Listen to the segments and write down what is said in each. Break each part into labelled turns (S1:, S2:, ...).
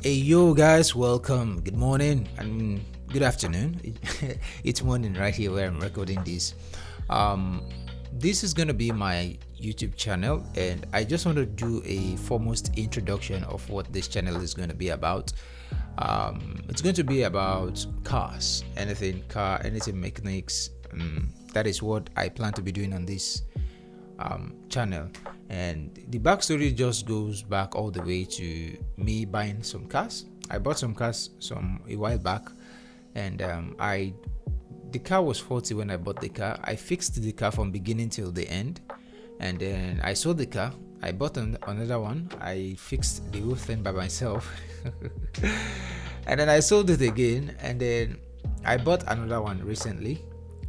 S1: Hey yo guys, welcome. Good morning and good afternoon. It's morning right here where I'm recording this. This is gonna be my YouTube channel, and I just want to do a foremost introduction of what this channel is going to be about. It's going to be about cars, anything car, anything mechanics. That is what I plan to be doing on this channel, and the backstory just goes back all the way to me buying some cars. I bought some cars a while back, and the car was faulty when I bought the car. I fixed the car from beginning till the end, and then I sold the car. I bought another one. I fixed the whole thing by myself and then I sold it again, and then I bought another one recently,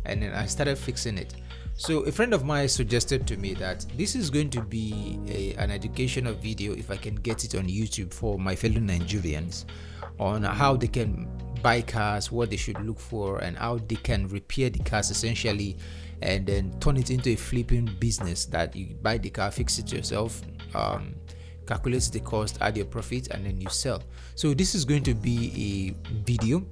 S1: and then I started fixing it. So a friend of mine suggested to me that this is going to be an educational video, if I can get it on YouTube, for my fellow Nigerians on how they can buy cars, what they should look for, and how they can repair the cars essentially, and then turn it into a flipping business that you buy the car, fix it yourself, calculate the cost, add your profit, and then you sell. So this is going to be a video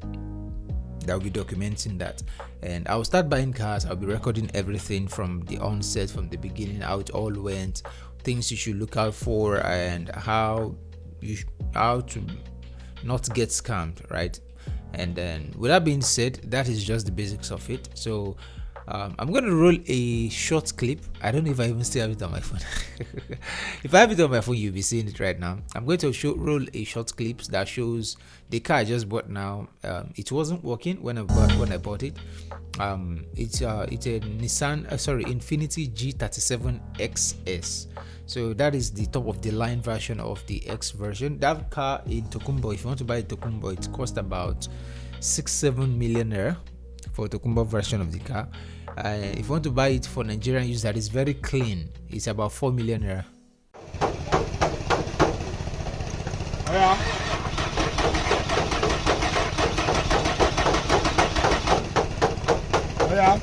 S1: that will be documenting that, and I'll start buying cars. I'll be recording everything from the onset, from the beginning, how it all went, things you should look out for, and how to not get scammed, right? And then with that being said, that is just the basics of it. So I'm going to roll a short clip. I don't know if I even still have it on my phone. If I have it on my phone, you'll be seeing it right now. I'm going to roll a short clip that shows the car I just bought now. It wasn't working when I bought it. It's a Nissan, Infiniti G37 XS. So that is the top of the line version of the X version. That car in Tokumbo, if you want to buy a Tokumbo, it cost about 6-7 million naira for the Tokumbo version of the car. If you want to buy it for Nigerian use that is very clean, it's about 4 million naira.
S2: Oh yeah. Oh yeah.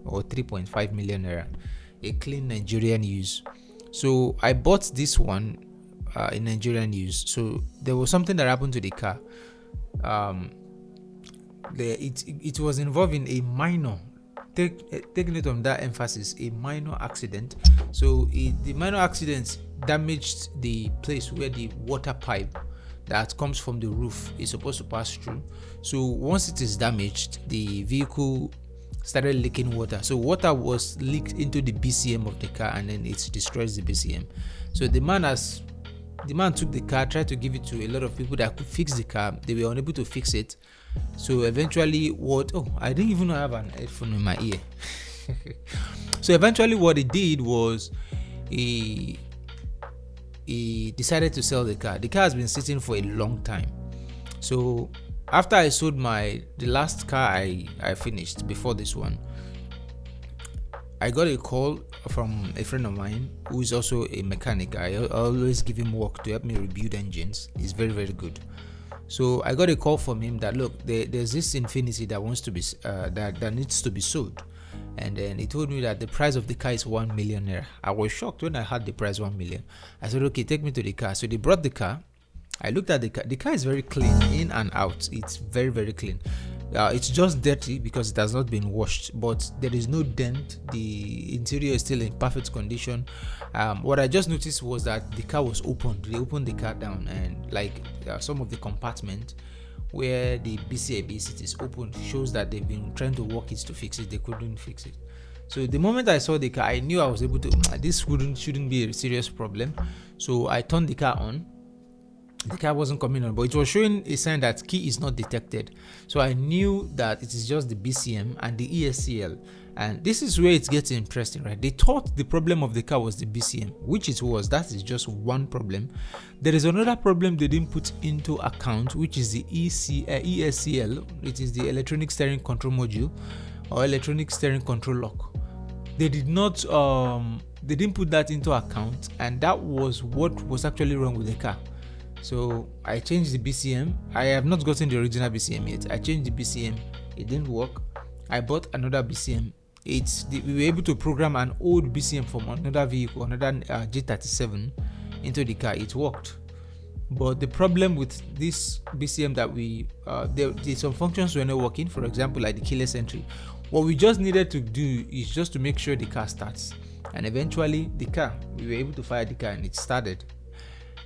S1: Or 3.5 million naira, a clean Nigerian use. So I bought this one in Nigerian use. So there was something that happened to the car. It was involving a minor, taking it on that emphasis, a minor accident. So the minor accident damaged the place where the water pipe that comes from the roof is supposed to pass through. So once it is damaged, the vehicle started leaking water. So water was leaked into the BCM of the car, and then it destroys the BCM. So the man took the car, tried to give it to a lot of people that could fix the car. They were unable to fix it. So eventually I didn't even have an headphone in my ear. So eventually what he did was he decided to sell the car. The car has been sitting for a long time. So after I sold the last car I finished before this one, I got a call from a friend of mine who is also a mechanic. I always give him work to help me rebuild engines. He's very, very good. So I got a call from him that, look, there's this Infiniti that wants to be that needs to be sold, and then he told me that the price of the car is 1 million naira. I was shocked when I heard the price 1 million. I said, okay, take me to the car. So they brought the car. I looked at the car. The car is very clean in and out. It's very, very clean. It's just dirty because it has not been washed, but there is no dent. The interior is still in perfect condition. What I just noticed was that the car was opened. They opened the car down, and some of the compartment where the BCAB seat is open shows that they've been trying to work it to fix it. They couldn't fix it. So the moment I saw the car, I knew I was able to. This shouldn't be a serious problem. So I turned the car on. the car wasn't coming on, but it was showing a sign that key is not detected. So I knew that it is just the BCM and the ESCL. And this is where it gets interesting, right? They thought the problem of the car was the BCM, which it was. That is just one problem. There is another problem they didn't put into account, which is the ESCL. It is the electronic steering control module or electronic steering control lock. They did not they didn't put that into account, and that was what was actually wrong with the car. So I changed the BCM. I have not gotten the original BCM yet. I changed the BCM. It didn't work. I bought another BCM. We were able to program an old BCM from another vehicle, another G37 into the car. It worked. But the problem with this BCM that there's some functions were not working. For example, like the keyless entry. What we just needed to do is just to make sure the car starts. And eventually we were able to fire the car and it started.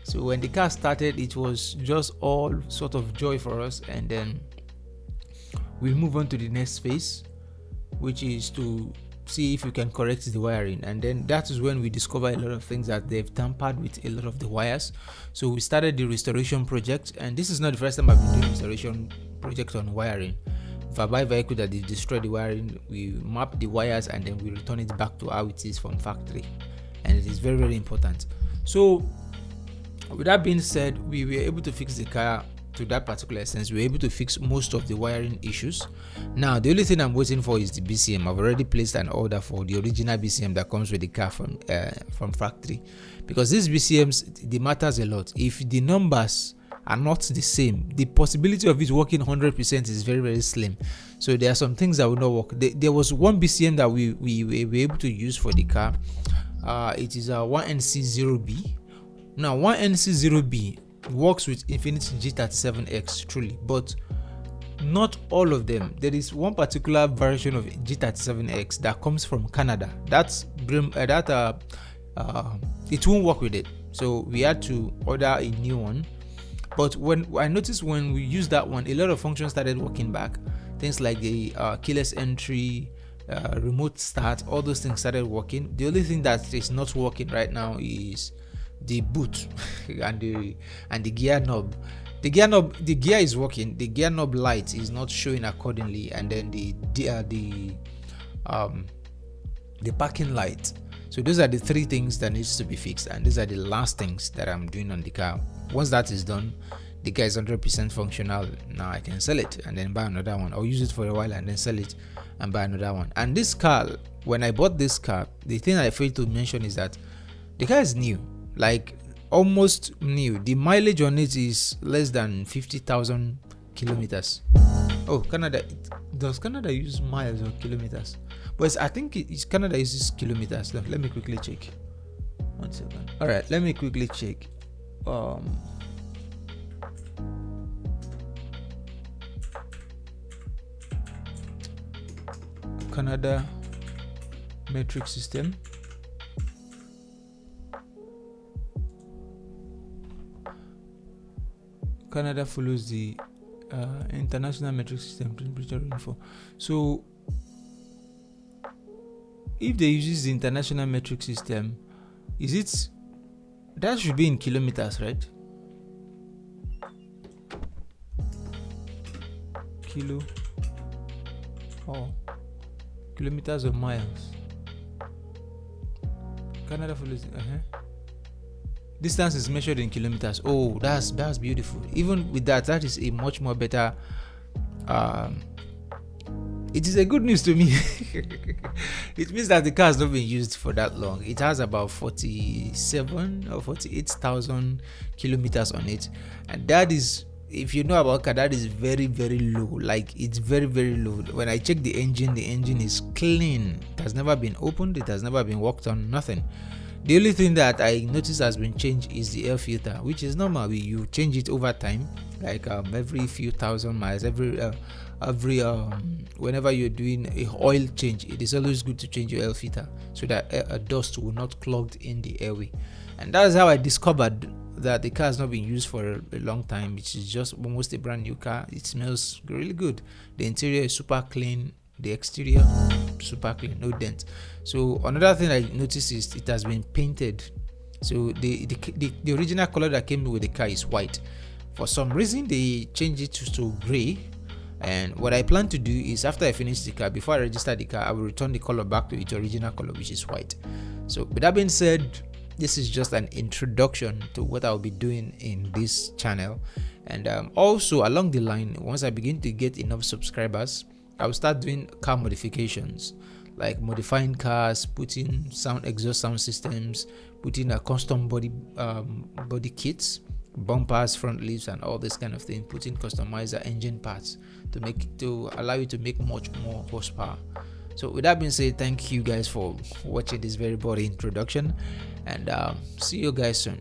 S1: So when the car started, it was just all sort of joy for us. And then we'll move on to the next phase, which is to see if we can correct the wiring. And then that is when we discover a lot of things, that they've tampered with a lot of the wires. So we started the restoration project, and this is not the first time I've been doing restoration project on wiring. If I buy a vehicle that they destroy the wiring, we map the wires and then we return it back to how it is from factory, and it is very, very important. So with that being said, we were able to fix the car to that particular sense. We were able to fix most of the wiring issues. Now the only thing I'm waiting for is the BCM. I've already placed an order for the original BCM that comes with the car from factory, because these BCMs, they matters a lot. If the numbers are not the same, the possibility of it working 100% is very, very slim. So there are some things that will not work. There was one BCM that we were able to use for the car. It is a 1NC0B. Now 1NC0B works with Infiniti G37X truly, but not all of them. There is one particular version of G37X that comes from Canada. It won't work with it. So we had to order a new one. But when I noticed, when we used that one, a lot of functions started working back. Things like the keyless entry, remote start, all those things started working. The only thing that is not working right now is the boot and the gear knob. The gear is working. The gear knob light is not showing accordingly, and then the parking light. So those are the three things that needs to be fixed, and these are the last things that I'm doing on the car. Once that is done, the car is 100% functional. Now I can sell it and then buy another one, or use it for a while and then sell it and buy another one. And this car, when I bought this car, the thing I failed to mention is that the car is new, like almost new. The mileage on it is less than 50,000 kilometers. Oh, Canada. Does Canada use miles or kilometers? But I think Canada uses kilometers. Let me quickly check. 1 second. All right, let me quickly check. Canada metric system. Canada follows the international metric system temperature rainfall. So if they use the international metric system, that should be in kilometers, right? Kilometers or miles. Canada follows distance is measured in kilometers. Oh, that's beautiful. Even with that is a much more better. It is a good news to me. It means that the car has not been used for that long. It has about 47 or 48,000 kilometers on it, and that is, if you know about car, that is very, very low. Like, it's very, very low. When I check the engine is clean. It has never been opened. It has never been worked on. Nothing. The only thing that I noticed has been changed is the air filter, which is normal. You change it over time, like every few thousand miles, whenever you're doing a oil change. It is always good to change your air filter so that dust will not clog in the airway. And that's how I discovered that the car has not been used for a long time. It is just almost a brand new car. It smells really good. The interior is super clean. The exterior super clean, no dent. So another thing I noticed is it has been painted. So the original color that came with the car is white. For some reason they changed it to gray. And what I plan to do is, after I finish the car, before I register the car, I will return the color back to its original color, which is white. So with that being said, this is just an introduction to what I'll be doing in this channel. And also along the line, once I begin to get enough subscribers, I'll start doing car modifications, like modifying cars, putting exhaust sound systems, putting a custom body kits, bumpers, front lifts, and all this kind of thing, putting customizer engine parts to allow you to make much more horsepower. So with that being said, thank you guys for watching this very body introduction, and see you guys soon.